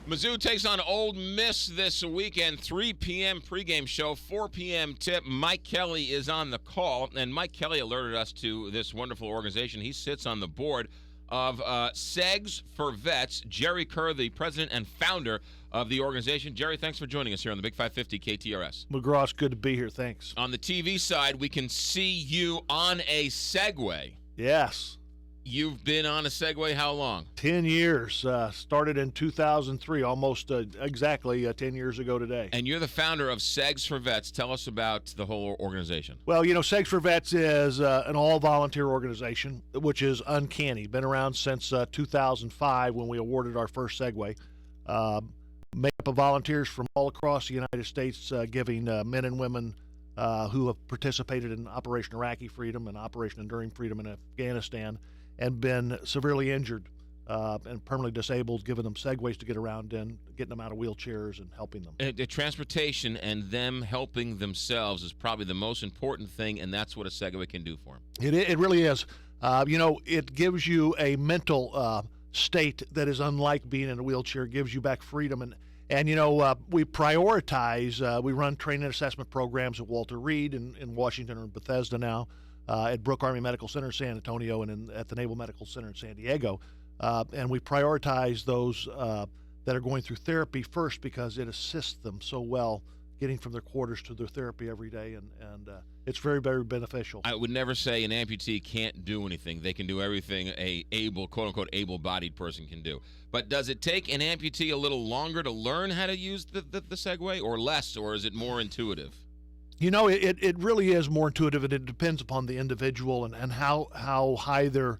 Mizzou takes on Ole Miss this weekend, 3 p.m. pregame show, 4 p.m. tip. Mike Kelly is on the call, and Mike Kelly alerted us to this wonderful organization. He sits on the board of Segs4Vets. Jerry Kerr, the president and founder of the organization. Jerry, thanks for joining us here on the Big 550 KTRS. McGraw, it's good to be here. Thanks. On the TV side, we can see you on a Segway. Yes. You've been on a Segway how long? 10 years. Started in 2003, almost exactly 10 years ago today. And you're the founder of Segs4Vets. Tell us about the whole organization. Well, Segs4Vets is an all-volunteer organization, which is uncanny. Been around since 2005 when we awarded our first Segway. Made up of volunteers from all across the United States, giving men and women who have participated in Operation Iraqi Freedom and Operation Enduring Freedom in Afghanistan and been severely injured and permanently disabled, giving them Segways to get around in, getting them out of wheelchairs and helping them. The transportation and them helping themselves is probably the most important thing, and that's what a Segway can do for them. It really is. It gives you a mental state that is unlike being in a wheelchair. It gives you back freedom. And we prioritize, we run training and assessment programs at Walter Reed in Washington or Bethesda now, at Brooke Army Medical Center in San Antonio, and at the Naval Medical Center in San Diego. And we prioritize those that are going through therapy first because it assists them so well getting from their quarters to their therapy every day, and it's very, very beneficial. I would never say an amputee can't do anything. They can do everything a quote-unquote, able-bodied person can do. But does it take an amputee a little longer to learn how to use the Segway, or less, or is it more intuitive? It really is more intuitive, and it depends upon the individual and how high their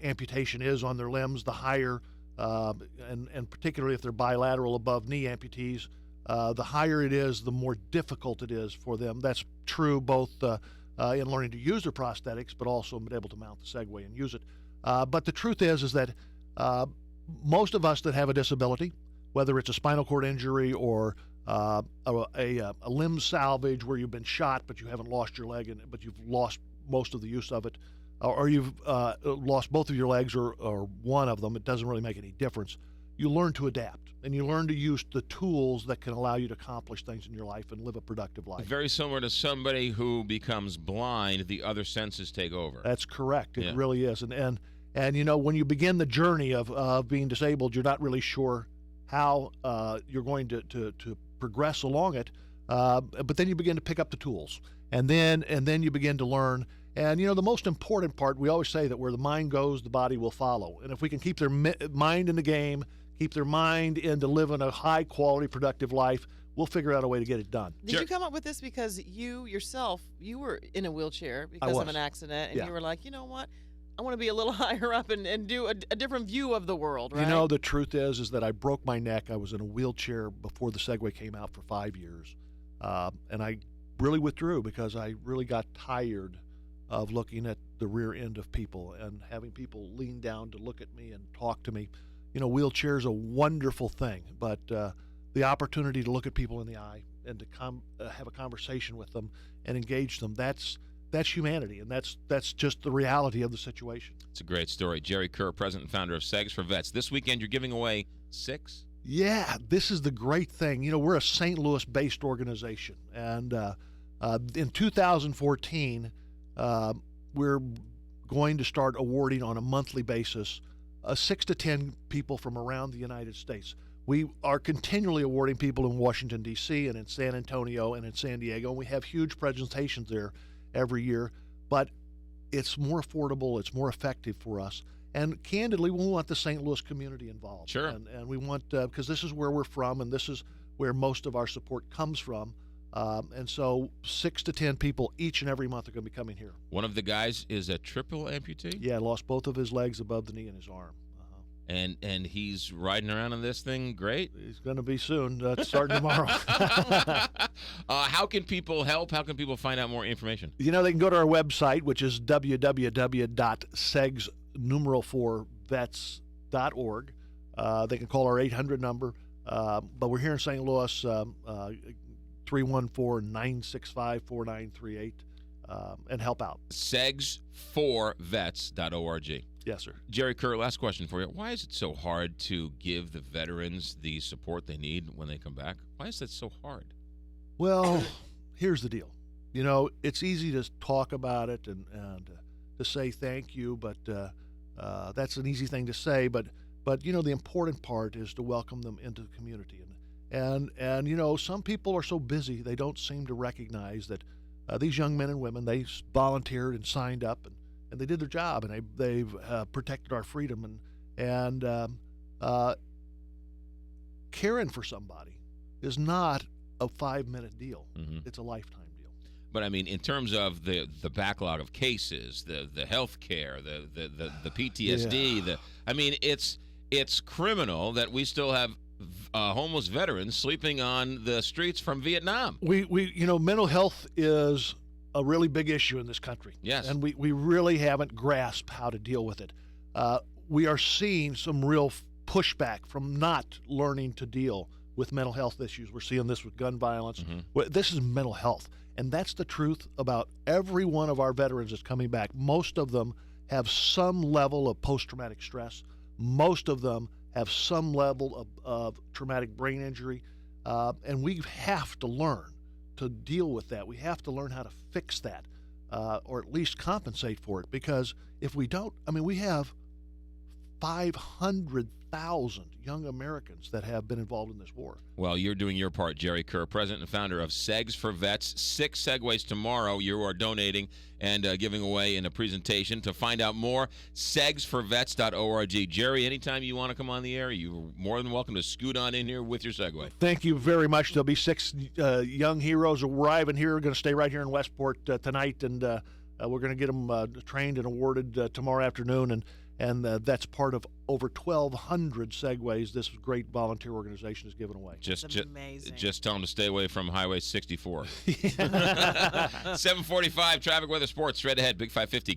amputation is on their limbs. The higher, and particularly if they're bilateral above knee amputees, the higher it is, the more difficult it is for them. That's true both in learning to use their prosthetics, but also being able to mount the Segway and use it. But the truth is that most of us that have a disability, whether it's a spinal cord injury or a limb salvage where you've been shot but you haven't lost your leg, but you've lost most of the use of it, or you've lost both of your legs or one of them, it doesn't really make any difference. You learn to adapt, and you learn to use the tools that can allow you to accomplish things in your life and live a productive life. Very similar to somebody who becomes blind, the other senses take over. That's correct. It really is. And when you begin the journey of being disabled, you're not really sure how you're going to progress along it, but then you begin to pick up the tools, and then you begin to learn. And the most important part, we always say that where the mind goes, the body will follow. And if we can keep their mind in the game, keep their mind into living a high-quality, productive life, we'll figure out a way to get it done. Did you come up with this because you were in a wheelchair because of an accident, and you were like, you know what? I want to be a little higher up and do a different view of the world, right? The truth is that I broke my neck. I was in a wheelchair before the Segway came out for 5 years. And I really withdrew because I really got tired of looking at the rear end of people and having people lean down to look at me and talk to me. Wheelchair is a wonderful thing, but the opportunity to look at people in the eye and to have a conversation with them and engage them, that's humanity, and that's just the reality of the situation. It's a great story. Jerry Kerr, president and founder of Segs4Vets. This weekend you're giving away 6? Yeah, this is the great thing. We're a St. Louis-based organization, and in 2014, we're going to start awarding on a monthly basis 6 to 10 people from around the United States. We are continually awarding people in Washington, D.C., and in San Antonio and in San Diego, and we have huge presentations there every year, but it's more affordable, it's more effective for us. And candidly, we want the St. Louis community involved. Sure. And we want, because this is where we're from, and this is where most of our support comes from. And so 6 to 10 people each and every month are going to be coming here. One of the guys is a triple amputee? Yeah, lost both of his legs above the knee and his arm. And he's riding around on this thing great? He's going to be soon, starting tomorrow. How can people help? How can people find out more information? They can go to our website, which is www.segs4vets.org. They can call our 800 number, but we're here in St. Louis, 314-965-4938, and help out. Segs4Vets.org. Yes, sir. Jerry Kerr, last question for you. Why is it so hard to give the veterans the support they need when they come back? Why is that so hard? Well, here's the deal. It's easy to talk about it and to say thank you, but that's an easy thing to say. But the important part is to welcome them into the community. And some people are so busy they don't seem to recognize that these young men and women, they volunteered and signed up and they did their job, and they've protected our freedom, and caring for somebody is not a 5-minute deal. Mm-hmm. It's a lifetime deal. But I mean, in terms of the backlog of cases, the health care, the PTSD, it's criminal that we still have homeless veterans sleeping on the streets from Vietnam. We mental health is a really big issue in this country. Yes. And we really haven't grasped how to deal with it. We are seeing some real pushback from not learning to deal with mental health issues. We're seeing this with gun violence. Mm-hmm. This is mental health. And that's the truth about every one of our veterans that's coming back. Most of them have some level of post-traumatic stress. Most of them have some level of traumatic brain injury. And we have to learn to deal with that. We have to learn how to fix that, or at least compensate for it. Because if we don't, we have 500,000 young Americans that have been involved in this war. Well, you're doing your part, Jerry Kerr, president and founder of Segs4Vets. 6 Segways tomorrow. You are donating and giving away in a presentation. To find out more, Segs4Vets.org. Jerry, anytime you want to come on the air, you're more than welcome to scoot on in here with your Segway. Thank you very much. There'll be 6 young heroes arriving here. We're going to stay right here in Westport tonight, and we're going to get them trained and awarded tomorrow afternoon. And that's part of over 1,200 Segways this great volunteer organization is giving away. Just tell them to stay away from Highway 64. 7:45 traffic, weather, sports. Straight ahead, Big 550.